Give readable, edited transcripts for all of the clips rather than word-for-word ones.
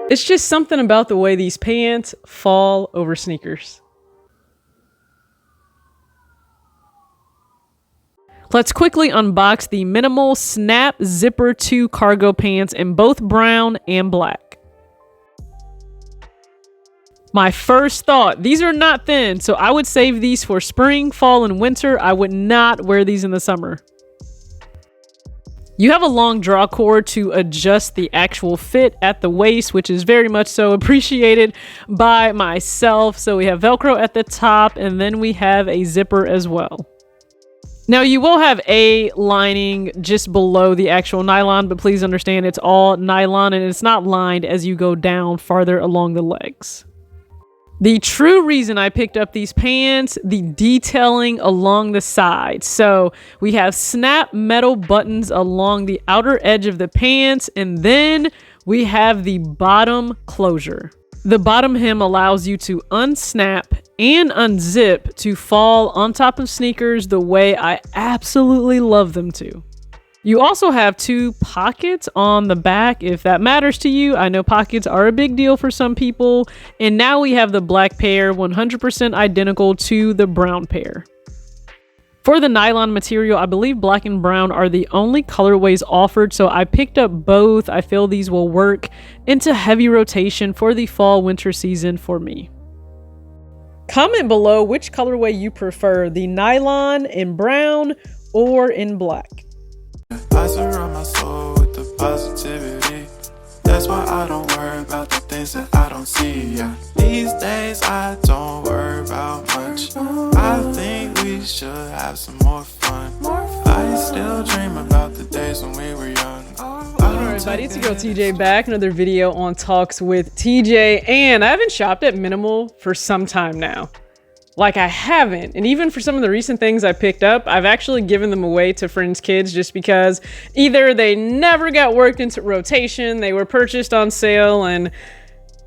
It's just something about the way these pants fall over sneakers. Let's quickly unbox the Minimal Snap Zipper 2 cargo pants in both brown and black. My first thought, these are not thin, so I would save these for spring, fall, and winter. I would not wear these in the summer. You have a long draw cord to adjust the actual fit at the waist, which is very much so appreciated by myself. So we have Velcro at the top, and then we have a zipper as well. Now you will have a lining just below the actual nylon, but please understand it's all nylon and it's not lined as you go down farther along the legs. The true reason I picked up these pants, the detailing along the sides. So we have snap metal buttons along the outer edge of the pants, and then we have the bottom closure. The bottom hem allows you to unsnap and unzip to fall on top of sneakers the way I absolutely love them to. You also have 2 pockets on the back if that matters to you. I know pockets are a big deal for some people. And now we have the black pair, 100% identical to the brown pair. For the nylon material, I believe black and brown are the only colorways offered, so I picked up both. I feel these will work into heavy rotation for the fall winter season for me. Comment below which colorway you prefer, the nylon in brown or in black. I surround my soul with the positivity. That's why I don't worry about the things that I don't see. Yeah. These days I don't worry about much. I think we should have some more fun. I still dream about the days when we were young. Alright everybody, it's your girl TJ back. Another video on Talks with TJ, and I haven't shopped at Minimal for some time now. Like I haven't, and even for some of the recent things I picked up, I've actually given them away to friends' kids just because either they never got worked into rotation, they were purchased on sale and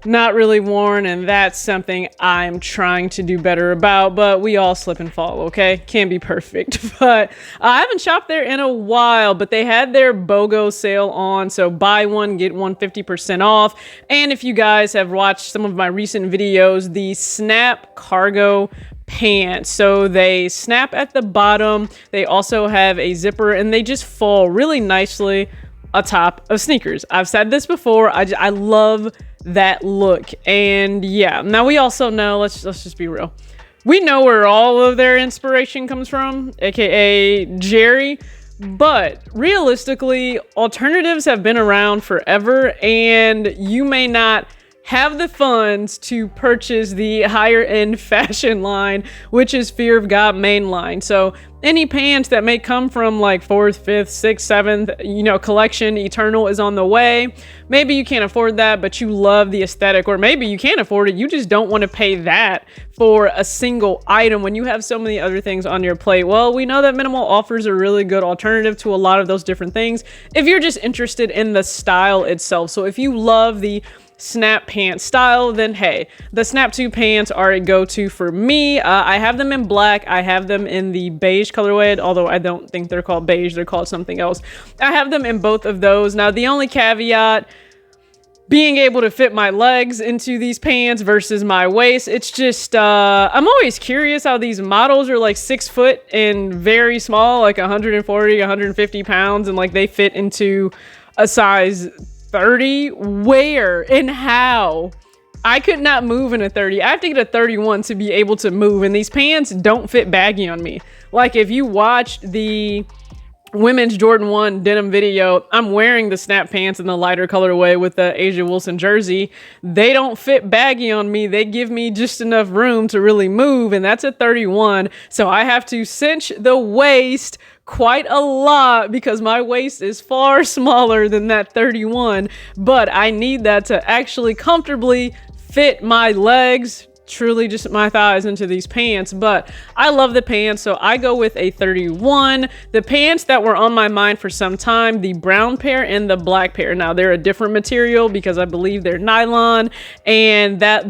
not really worn, and that's something I'm trying to do better about, but we all slip and fall, okay? Can't be perfect, but I haven't shopped there in a while, but they had their BOGO sale on, so buy one, get one 50% off, and if you guys have watched some of my recent videos, the Snap Cargo pants, so they snap at the bottom, they also have a zipper, and they just fall really nicely atop of sneakers. I've said this before, I love that look. And yeah, now we also know, let's just be real, we know where all of their inspiration comes from, aka Jerry, but realistically alternatives have been around forever, and you may not have the funds to purchase the higher end fashion line, which is Fear of God mainline. So any pants that may come from like 4th, 5th, 6th, 7th, collection Eternal is on the way. Maybe you can't afford that, but you love the aesthetic, or maybe you can afford it. You just don't want to pay that for a single item when you have so many other things on your plate. Well, we know that Minimal offers a really good alternative to a lot of those different things if you're just interested in the style itself. So if you love the snap pant style, then hey, the Snap 2 pants are a go-to for me. I have them in black, I have them in the beige colorway, although I don't think they're called beige, they're called something else. I have them in both of those. Now the only caveat, being able to fit my legs into these pants versus my waist, it's just I'm always curious how these models are like 6 foot and very small, like 140, 150 pounds, and like they fit into a size 30. Where and how? I could not move in a 30. I have to get a 31 to be able to move, and these pants don't fit baggy on me. Like if you watched the women's Jordan 1 denim video, I'm wearing the snap pants in the lighter colorway with the Asia Wilson jersey. They don't fit baggy on me. They give me just enough room to really move, and that's a 31. So I have to cinch the waist quite a lot because my waist is far smaller than that 31, but I need that to actually comfortably fit my legs, truly just my thighs, into these pants. But I love the pants, so I go with a 31. The pants that were on my mind for some time, the brown pair and the black pair. Now they're a different material because I believe they're nylon, and that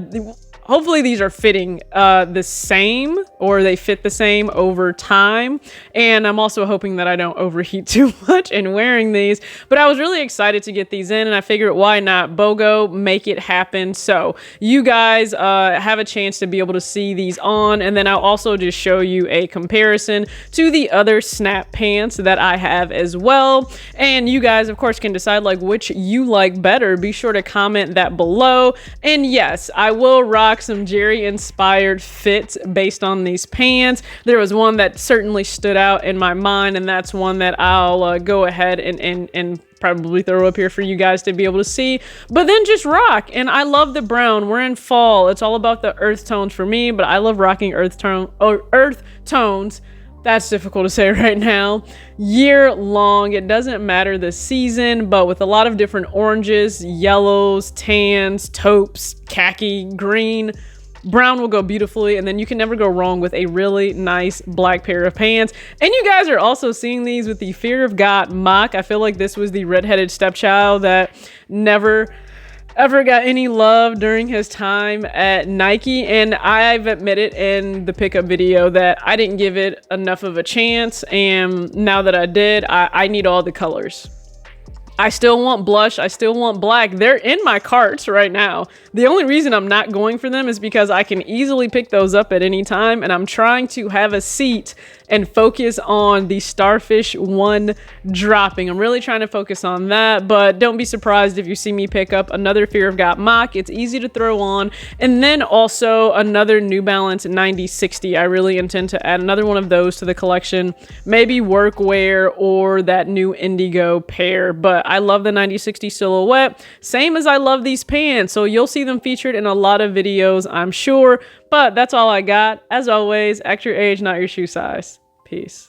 hopefully these are fitting the same, or they fit the same over time. And I'm also hoping that I don't overheat too much in wearing these. But I was really excited to get these in, and I figured why not BOGO, make it happen. So you guys have a chance to be able to see these on, and then I'll also just show you a comparison to the other snap pants that I have as well. And you guys of course can decide like which you like better. Be sure to comment that below. And yes, I will rock some Jerry inspired fits based on these pants. There was one that certainly stood out in my mind, and that's one that I'll go ahead and probably throw up here for you guys to be able to see, but then just rock. And I love the brown. We're in fall. It's all about the earth tones for me, but I love rocking earth tones. That's difficult to say right now. Year long, it doesn't matter the season, but with a lot of different oranges, yellows, tans, taupes, khaki, green, brown will go beautifully, and then you can never go wrong with a really nice black pair of pants. And you guys are also seeing these with the Fear of God mock. I feel like this was the redheaded stepchild that never ever got any love during his time at Nike, and I've admitted in the pickup video that I didn't give it enough of a chance, and now that I did, I need all the colors. I still want blush, I still want black. They're in my carts right now. The only reason I'm not going for them is because I can easily pick those up at any time, and I'm trying to have a seat and focus on the Starfish 1 dropping. I'm really trying to focus on that, but don't be surprised if you see me pick up another Fear of God mock. It's easy to throw on. And then also another New Balance 9060. I really intend to add another one of those to the collection, maybe workwear or that new indigo pair. But I love the 9060 silhouette, same as I love these pants, so you'll see them featured in a lot of videos, I'm sure. But that's all I got. As always, act your age, not your shoe size. Peace.